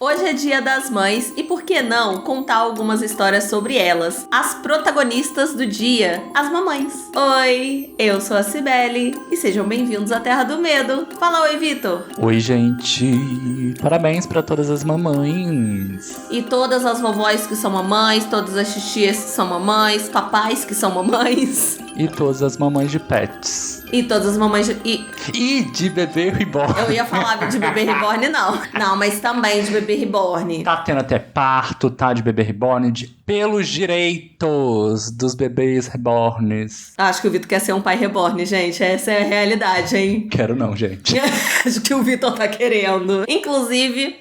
Hoje é Dia das Mães e por que não contar algumas histórias sobre elas, as protagonistas do dia, as mamães. Oi, eu sou a Cibele e sejam bem-vindos à Terra do Medo. Fala oi, Vitor. Oi, gente. Parabéns pra todas as mamães. E todas as vovós que são mamães, todas as titias que são mamães, papais que são mamães. E todas as mamães de pets. E todas as mamães de... E de bebê reborn. Eu ia falar de bebê reborn, não. Não, mas também de bebê reborn. Tá tendo até parto, tá? De bebê reborn. Pelos direitos dos bebês reborns. Acho que o Vitor quer ser um pai reborn, gente. Essa é a realidade, hein? Quero não, gente. Acho que o Vitor tá querendo. Inclusive,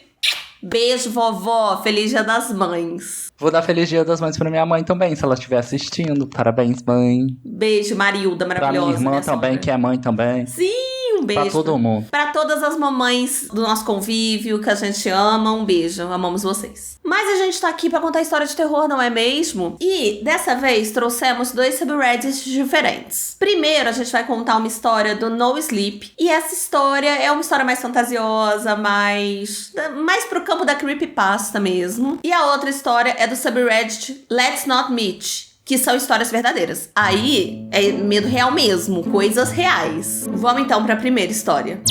beijo, vovó. Feliz Dia das Mães. Vou dar feliz dia das mães pra minha mãe também, se ela estiver assistindo. Parabéns, mãe. Beijo, Marilda, maravilhosa. Pra minha irmã também, sogra. que é mãe também. Sim, um beijo. Pra todo mundo. Pra todas as mamães do nosso convívio, que a gente ama, um beijo. Amamos vocês. Mas a gente tá aqui pra contar história de terror, não é mesmo? E, dessa vez, trouxemos 2 subreddits diferentes. Primeiro, a gente vai contar uma história do No Sleep. E essa história é uma história mais fantasiosa, mais pro campo da creepypasta mesmo. E a outra história é do subreddit Let's Not Meet, que são histórias verdadeiras. Aí é medo real mesmo, coisas reais. Vamos então pra primeira história.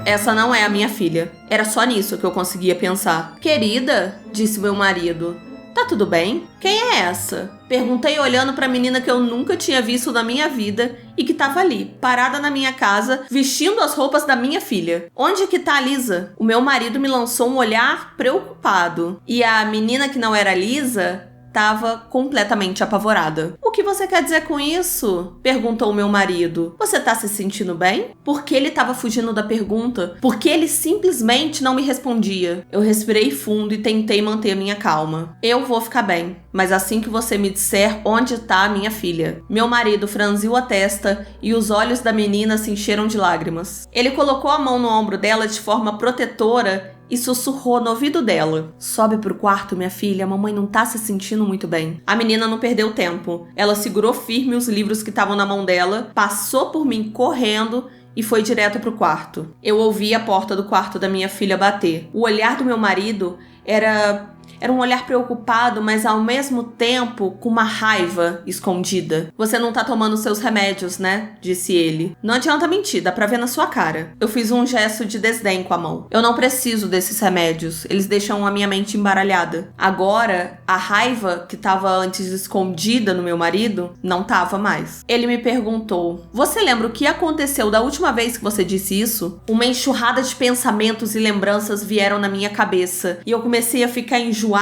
Essa não é a minha filha. Era só nisso que eu conseguia pensar. Querida, disse meu marido, tá tudo bem? Quem é essa? Perguntei olhando pra menina que eu nunca tinha visto na minha vida e que tava ali, parada na minha casa, vestindo as roupas da minha filha. Onde que tá a Lisa? O meu marido me lançou um olhar preocupado. E a menina que não era Lisa tava completamente apavorada. O que você quer dizer com isso? Perguntou o meu marido. Você tá se sentindo bem? Por que ele tava fugindo da pergunta? Porque ele simplesmente não me respondia. Eu respirei fundo e tentei manter a minha calma. Eu vou ficar bem, mas assim que você me disser onde tá a minha filha. Meu marido franziu a testa e os olhos da menina se encheram de lágrimas. Ele colocou a mão no ombro dela de forma protetora e sussurrou no ouvido dela. Sobe pro quarto, minha filha, a mamãe não tá se sentindo muito bem. A menina não perdeu tempo. Ela segurou firme os livros que estavam na mão dela, passou por mim correndo e foi direto pro quarto. Eu ouvi a porta do quarto da minha filha bater. O olhar do meu marido era um olhar preocupado, mas ao mesmo tempo com uma raiva escondida. Você não tá tomando seus remédios, né? Disse ele. Não adianta mentir, dá pra ver na sua cara. Eu fiz um gesto de desdém com a mão. Eu não preciso desses remédios, eles deixam a minha mente embaralhada. Agora, a raiva que tava antes escondida no meu marido, não tava mais. Ele me perguntou, você lembra o que aconteceu da última vez que você disse isso? Uma enxurrada de pensamentos e lembranças vieram na minha cabeça e eu comecei a ficar enjoada,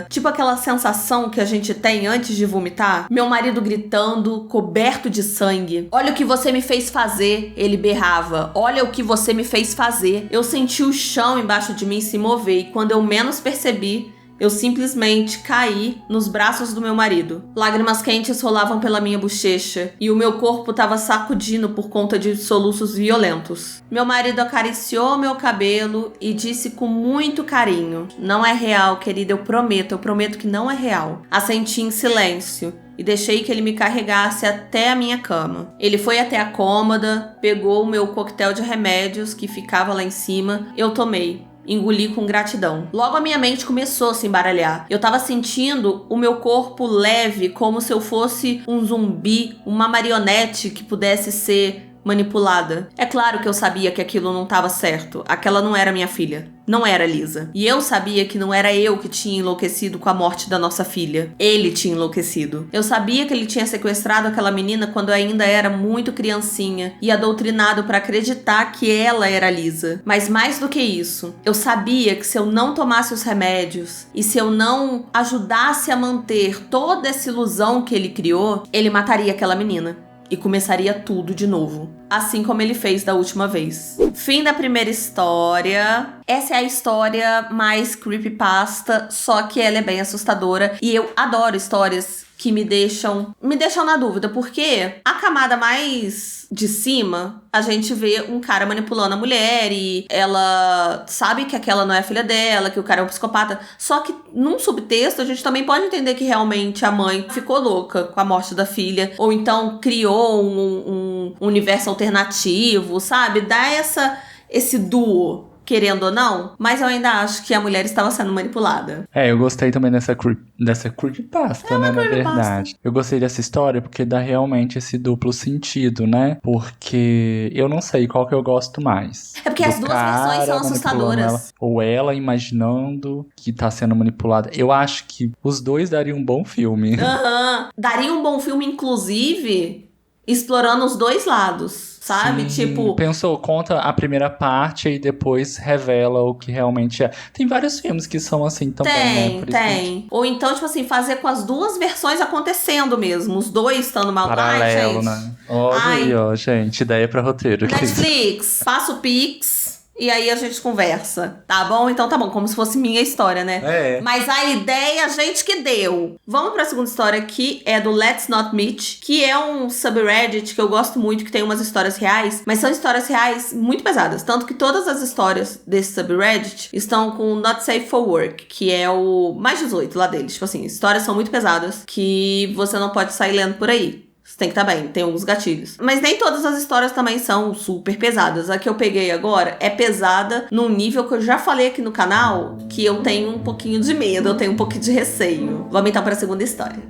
tipo aquela sensação que a gente tem antes de vomitar. Meu marido gritando, coberto de sangue. Olha o que você me fez fazer, ele berrava. Olha o que você me fez fazer. Eu senti o chão embaixo de mim se mover e quando eu menos percebi, eu simplesmente caí nos braços do meu marido. Lágrimas quentes rolavam pela minha bochecha e o meu corpo estava sacudindo por conta de soluços violentos. Meu marido acariciou meu cabelo e disse com muito carinho: não é real, querida, eu prometo que não é real. Assenti em silêncio e deixei que ele me carregasse até a minha cama. Ele foi até a cômoda, pegou o meu coquetel de remédios que ficava lá em cima, eu tomei. Engoli com gratidão. Logo a minha mente começou a se embaralhar. Eu tava sentindo o meu corpo leve, como se eu fosse um zumbi, uma marionete que pudesse ser manipulada. É claro que eu sabia que aquilo não estava certo. Aquela não era minha filha. Não era Lisa. E eu sabia que não era eu que tinha enlouquecido com a morte da nossa filha. Ele tinha enlouquecido. Eu sabia que ele tinha sequestrado aquela menina quando ainda era muito criancinha e a doutrinado para acreditar que ela era Lisa. Mas mais do que isso, eu sabia que se eu não tomasse os remédios e se eu não ajudasse a manter toda essa ilusão que ele criou, ele mataria aquela menina. E começaria tudo de novo, assim como ele fez da última vez. Fim da primeira história. Essa é a história mais creepypasta, só que ela é bem assustadora. E eu adoro histórias que me deixam na dúvida, porque a camada mais de cima, a gente vê um cara manipulando a mulher e ela sabe que aquela não é a filha dela, que o cara é um psicopata. Só que num subtexto a gente também pode entender que realmente a mãe ficou louca com a morte da filha, ou então criou um universo alternativo, sabe? Dá esse duo, querendo ou não, mas eu ainda acho que a mulher estava sendo manipulada. Eu gostei também dessa creepypasta, né, na verdade. Eu gostei dessa história porque dá realmente esse duplo sentido, né? Porque eu não sei qual que eu gosto mais. É porque as duas versões são assustadoras. Ou ela imaginando que tá sendo manipulada. Eu acho que os dois dariam um bom filme. Daria um bom filme, inclusive, explorando os dois lados. Sabe? Sim, tipo... Pensou, conta a primeira parte e depois revela o que realmente é. Tem vários filmes que são assim também, né? Tem. Ou então, tipo assim, fazer com as duas versões acontecendo mesmo. Os dois estando mal. Paralelo, né? Olha aí, ó, gente. Ideia pra roteiro. Netflix, faça o Pix... E aí a gente conversa, tá bom? Então tá bom, como se fosse minha história, né? Mas a ideia a gente que deu. Vamos pra segunda história, que é do Let's Not Meet, que é um subreddit que eu gosto muito, que tem umas histórias reais, mas são histórias reais muito pesadas. Tanto que todas as histórias desse subreddit estão com Not Safe for Work, que é o mais 18 lá deles. Tipo assim, histórias são muito pesadas que você não pode sair lendo por aí. Você tem que estar bem, tem alguns gatilhos. Mas nem todas as histórias também são super pesadas. A que eu peguei agora é pesada num nível que eu já falei aqui no canal, que eu tenho um pouquinho de medo, eu tenho um pouquinho de receio. Vamos então para a segunda história.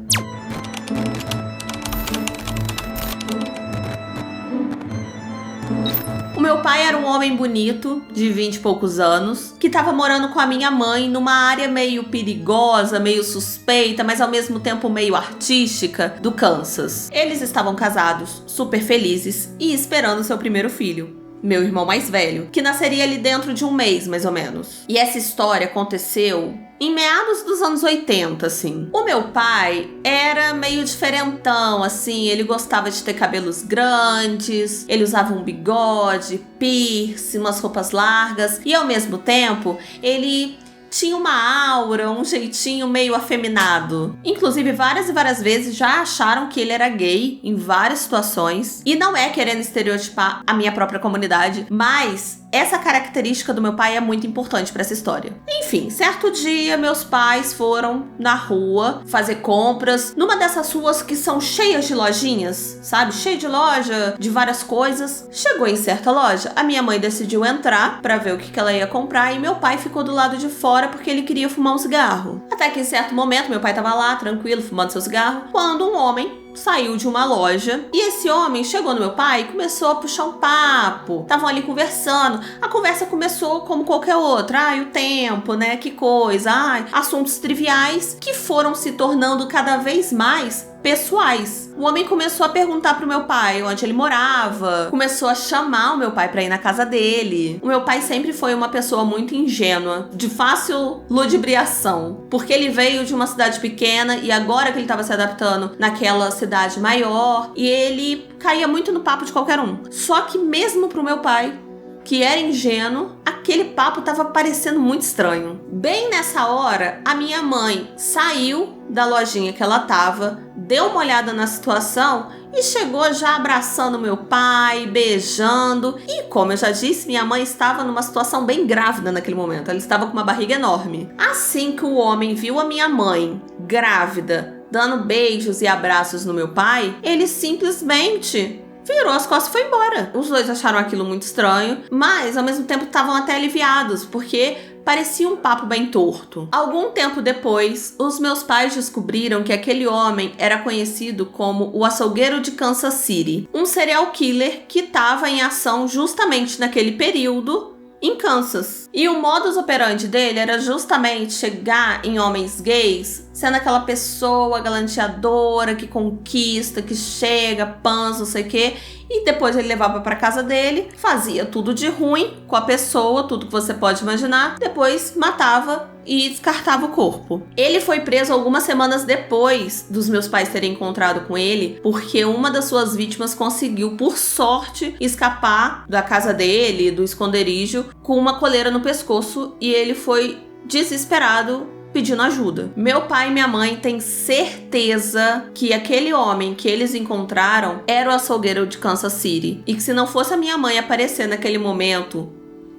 O meu pai era um homem bonito, de 20 e poucos anos, que estava morando com a minha mãe numa área meio perigosa, meio suspeita, mas ao mesmo tempo meio artística, do Kansas. Eles estavam casados, super felizes e esperando seu primeiro filho, meu irmão mais velho, que nasceria ali dentro de um mês, mais ou menos. E essa história aconteceu em meados dos anos 80, assim. O meu pai era meio diferentão, assim. Ele gostava de ter cabelos grandes, ele usava um bigode, piercing, umas roupas largas. E ao mesmo tempo, ele tinha uma aura, um jeitinho meio afeminado. Inclusive, várias e várias vezes já acharam que ele era gay em várias situações. E não é querendo estereotipar a minha própria comunidade, mas essa característica do meu pai é muito importante pra essa história. Enfim, certo dia, meus pais foram na rua fazer compras, numa dessas ruas que são cheias de lojinhas, sabe? Cheio de loja, de várias coisas. Chegou em certa loja, a minha mãe decidiu entrar pra ver o que ela ia comprar e meu pai ficou do lado de fora porque ele queria fumar um cigarro. Até que em certo momento, meu pai tava lá, tranquilo, fumando seu cigarro, quando um homem saiu de uma loja e esse homem chegou no meu pai e começou a puxar um papo. Estavam ali conversando. A conversa começou como qualquer outra. O tempo, né? Que coisa. Assuntos triviais que foram se tornando cada vez mais pessoais. O homem começou a perguntar pro meu pai onde ele morava, começou a chamar o meu pai pra ir na casa dele. O meu pai sempre foi uma pessoa muito ingênua, de fácil ludibriação, porque ele veio de uma cidade pequena e agora que ele tava se adaptando naquela cidade maior, e ele caía muito no papo de qualquer um. Só que mesmo pro meu pai, que era ingênuo, aquele papo tava parecendo muito estranho. Bem nessa hora, a minha mãe saiu da lojinha que ela tava, deu uma olhada na situação e chegou já abraçando meu pai, beijando. E como eu já disse, minha mãe estava numa situação bem grávida naquele momento. Ela estava com uma barriga enorme. Assim que o homem viu a minha mãe grávida, dando beijos e abraços no meu pai, ele simplesmente virou as costas e foi embora. Os dois acharam aquilo muito estranho, mas ao mesmo tempo estavam até aliviados, porque parecia um papo bem torto. Algum tempo depois, os meus pais descobriram que aquele homem era conhecido como o açougueiro de Kansas City, um serial killer que estava em ação justamente naquele período em Kansas. E o modus operandi dele era justamente chegar em homens gays, sendo aquela pessoa galanteadora que conquista, que chega, pança, não sei o quê, e depois ele levava pra casa dele, fazia tudo de ruim com a pessoa, tudo que você pode imaginar, depois matava e descartava o corpo. Ele foi preso algumas semanas depois dos meus pais terem encontrado com ele, porque uma das suas vítimas conseguiu, por sorte, escapar da casa dele, do esconderijo, com uma coleira no pescoço, e ele foi desesperado pedindo ajuda. Meu pai e minha mãe têm certeza que aquele homem que eles encontraram era o açougueiro de Kansas City. E que se não fosse a minha mãe aparecer naquele momento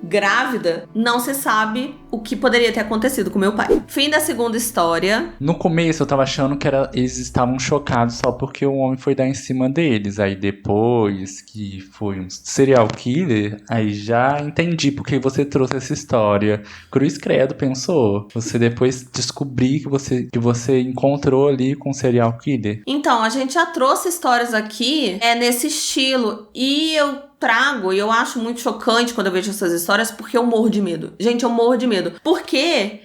grávida, não se sabe o que poderia ter acontecido com meu pai. Fim da segunda história. No começo eu tava achando que eles estavam chocados só porque o homem foi dar em cima deles. Aí depois que foi um serial killer, aí já entendi porque você trouxe essa história. Cruz credo, pensou? Você depois descobrir que você encontrou ali com um serial killer. Então, a gente já trouxe histórias aqui nesse estilo. E eu trago, e eu acho muito chocante quando eu vejo essas histórias, porque eu morro de medo. Gente, eu morro de medo. Porque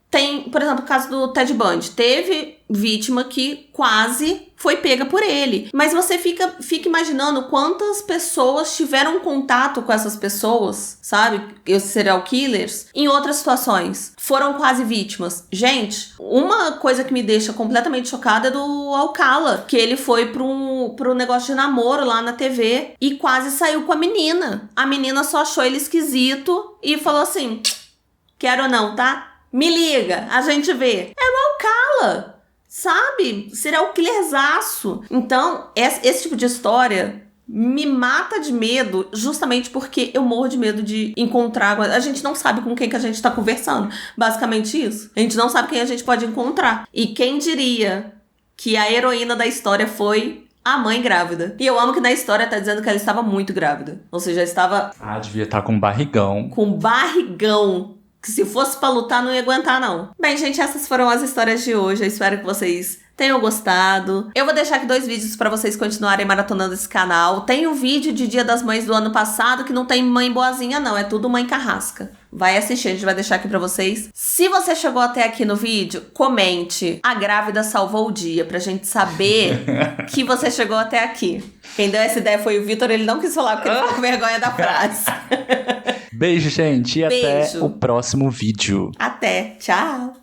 tem, por exemplo, o caso do Ted Bundy. Teve vítima que quase foi pega por ele. Mas você fica imaginando quantas pessoas tiveram contato com essas pessoas, sabe? Esses serial killers, em outras situações. Foram quase vítimas. Gente, uma coisa que me deixa completamente chocada é do Alcala, que ele foi pro negócio de namoro lá na TV e quase saiu com a menina. A menina só achou ele esquisito e falou assim: quero não, tá? Me liga, a gente vê. É o Alcala, sabe? Serial killerzaço. Então, esse tipo de história me mata de medo, justamente porque eu morro de medo de encontrar. A gente não sabe com quem que a gente tá conversando. Basicamente isso. A gente não sabe quem a gente pode encontrar. E quem diria que a heroína da história foi a mãe grávida. E eu amo que na história tá dizendo que ela estava muito grávida. Ou seja, estava... devia estar com barrigão. Com barrigão. Que se fosse pra lutar, não ia aguentar, não. Bem, gente, essas foram as histórias de hoje. Eu espero que vocês tenham gostado. Eu vou deixar aqui 2 vídeos pra vocês continuarem maratonando esse canal. Tem um vídeo de Dia das Mães do ano passado que não tem mãe boazinha, não. É tudo mãe carrasca. Vai assistir, a gente vai deixar aqui pra vocês. Se você chegou até aqui no vídeo, comente. A grávida salvou o dia, pra gente saber que você chegou até aqui. Quem deu essa ideia foi o Vitor, ele não quis falar porque ele ficou com vergonha da frase. Beijo, gente, e até o próximo vídeo. Até, tchau!